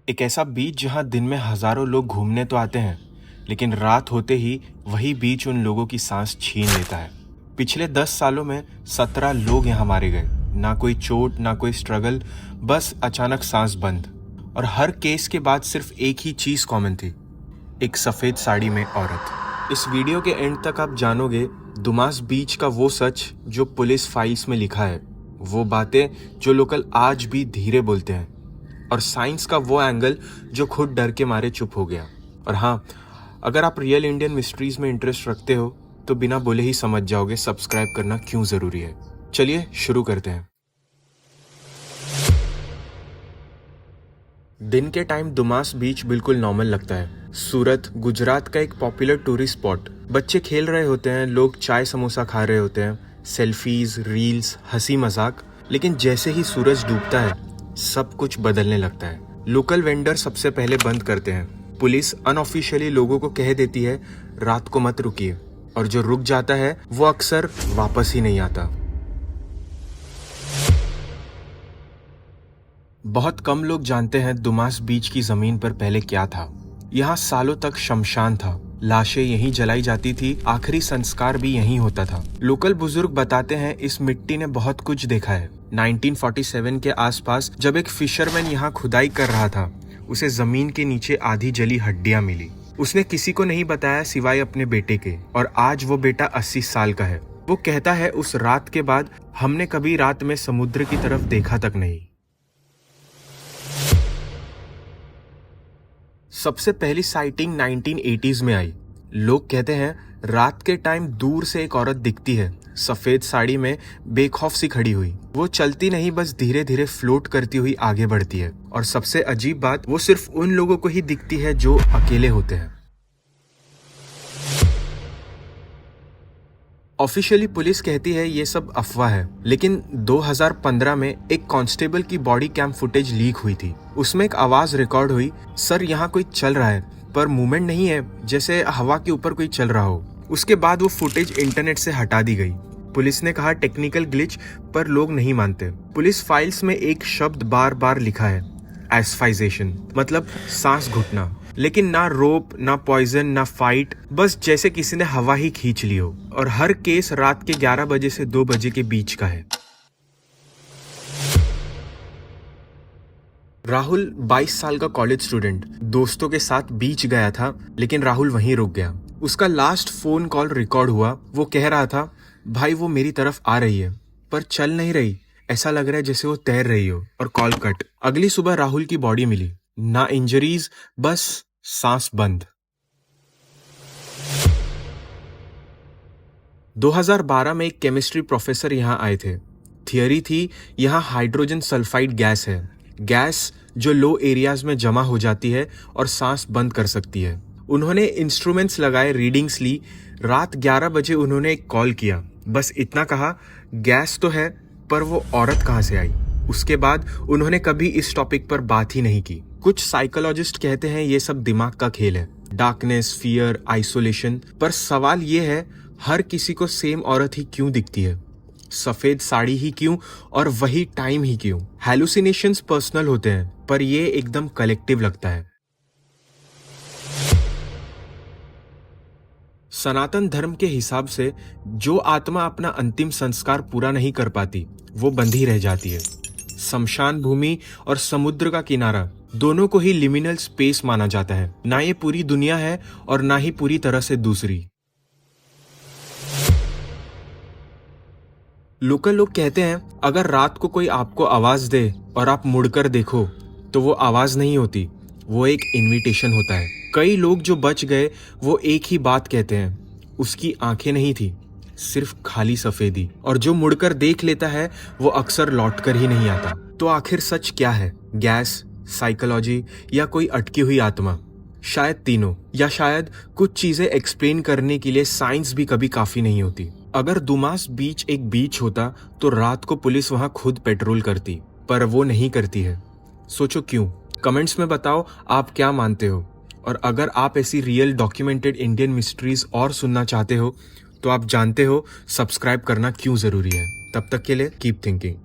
एक ऐसा बीच जहां दिन में हजारों लोग घूमने तो आते हैं, लेकिन रात होते ही वही बीच उन लोगों की सांस छीन लेता है। पिछले 10 सालों में 17 लोग यहाँ मारे गए। ना कोई चोट, ना कोई स्ट्रगल, बस अचानक सांस बंद। और हर केस के बाद सिर्फ एक ही चीज कॉमन थी, एक सफेद साड़ी में औरत। इस वीडियो के एंड तक आप जानोगे दुमास बीच का वो सच जो पुलिस फाइल्स में लिखा है, वो बातें जो लोकल आज भी धीरे बोलते हैं, और साइंस का वो एंगल जो खुद डर के मारे चुप हो गया। और हाँ, अगर आप रियल इंडियन मिस्ट्रीज में इंटरेस्ट रखते हो तो बिना बोले ही समझ जाओगे सब्सक्राइब करना क्यों जरूरी है। चलिए शुरू करते हैं। दिन के टाइम दुमास बीच बिल्कुल नॉर्मल लगता है। सूरत गुजरात का एक पॉपुलर टूरिस्ट स्पॉट। बच्चे खेल रहे होते हैं, लोग चाय समोसा खा रहे होते हैं, सेल्फीज, रील्स, हंसी मजाक। लेकिन जैसे ही सूरज डूबता है सब कुछ बदलने लगता है। लोकल वेंडर सबसे पहले बंद करते हैं। पुलिस अनऑफिशियली लोगों को कह देती है रात को मत रुकिए, और जो रुक जाता है वो अक्सर वापस ही नहीं आता। बहुत कम लोग जानते हैं दुमास बीच की जमीन पर पहले क्या था। यहाँ सालों तक शमशान था, लाशें यहीं जलाई जाती थी, आखिरी संस्कार भी यहीं होता था। लोकल बुजुर्ग बताते हैं इस मिट्टी ने बहुत कुछ देखा है। 1947 के आसपास जब एक फिशरमैन यहाँ खुदाई कर रहा था, उसे जमीन के नीचे आधी जली हड्डियां मिली। उसने किसी को नहीं बताया सिवाय अपने बेटे के, और आज वो बेटा 80 साल का है। वो कहता है उस रात के बाद हमने कभी रात में समुद्र की तरफ देखा तक नहीं। सबसे पहली साइटिंग 1980s में आई। लोग कहते हैं रात के टाइम दूर से एक औरत दिखती है, सफेद साड़ी में, बेखौफ सी खड़ी हुई। वो चलती नहीं, बस धीरे धीरे फ्लोट करती हुई आगे बढ़ती है। और सबसे अजीब बात, वो सिर्फ उन लोगों को ही दिखती है जो अकेले होते हैं। ऑफिशियली पुलिस कहती है ये सब अफवाह है, लेकिन 2015 में एक कांस्टेबल की बॉडी कैम फुटेज लीक हुई थी। उसमें एक आवाज रिकॉर्ड हुई, सर यहाँ कोई चल रहा है पर मूवमेंट नहीं है, जैसे हवा के ऊपर कोई चल रहा हो। उसके बाद वो फुटेज इंटरनेट से हटा दी गई। पुलिस ने कहा टेक्निकल ग्लिच, पर लोग नहीं मानते। पुलिस फाइल्स में एक शब्द बार बार लिखा है, एस्फाइजेशन, मतलब सांस घुटना। लेकिन ना रोप, ना पॉइजन, ना फाइट, बस जैसे किसी ने हवा ही खींच ली हो। और हर केस रात के 11 बजे से 2 बजे के बीच का है। राहुल 22 साल का कॉलेज स्टूडेंट दोस्तों के साथ बीच गया था, लेकिन राहुल वहीं रुक गया। उसका लास्ट फोन कॉल रिकॉर्ड हुआ। वो कह रहा था, भाई वो मेरी तरफ आ रही है पर चल नहीं रही, ऐसा लग रहा है जैसे वो तैर रही हो। और कॉल कट। अगली सुबह राहुल की बॉडी मिली, ना इंजरीज, बस सांस बंद। 2012 में एक केमिस्ट्री प्रोफेसर यहाँ आए थे। थियरी थी यहाँ हाइड्रोजन सल्फाइड गैस है, गैस जो लो एरियाज में जमा हो जाती है और सांस बंद कर सकती है। उन्होंने इंस्ट्रूमेंट्स लगाए, रीडिंग्स ली। रात 11 बजे उन्होंने एक कॉल किया, बस इतना कहा, गैस तो है पर वो औरत कहाँ से आई। उसके बाद उन्होंने कभी इस टॉपिक पर बात ही नहीं की। कुछ साइकोलॉजिस्ट कहते हैं ये सब दिमाग का खेल है, डार्कनेस, फियर, आइसोलेशन। पर सवाल ये है, हर किसी को सेम औरत ही क्यों दिखती है, सफेद साड़ी ही क्यों, और वही टाइम ही क्यों। हैलुसिनेशंस पर्सनल होते हैं, पर ये एकदम कलेक्टिव लगता है। सनातन धर्म के हिसाब से जो आत्मा अपना अंतिम संस्कार पूरा नहीं कर पाती वो बंधी रह जाती है। शमशान भूमि और समुद्र का किनारा दोनों को ही लिमिनल स्पेस माना जाता है। ना ये पूरी दुनिया है और ना ही पूरी तरह से दूसरी। लोकल लोग कहते हैं अगर रात को कोई आपको आवाज दे और आप मुड़कर देखो तो वो आवाज नहीं होती, वो एक इनविटेशन होता है। कई लोग जो बच गए वो एक ही बात कहते हैं, उसकी आंखें नहीं थी, सिर्फ खाली सफेदी। और जो मुड़कर देख लेता है वो अक्सर लौटकर ही नहीं आता। तो आखिर सच क्या है, गैस, साइकोलॉजी या कोई अटकी हुई आत्मा? शायद तीनों, या शायद कुछ चीजें एक्सप्लेन करने के लिए साइंस भी कभी काफी नहीं होती। अगर दुमास बीच एक बीच होता तो रात को पुलिस वहां खुद पेट्रोल करती, पर वो नहीं करती है। सोचो क्यों? कमेंट्स में बताओ आप क्या मानते हो। और अगर आप ऐसी रियल डॉक्यूमेंटेड इंडियन मिस्ट्रीज और सुनना चाहते हो तो आप जानते हो सब्सक्राइब करना क्यों जरूरी है। तब तक के लिए कीप थिंकिंग।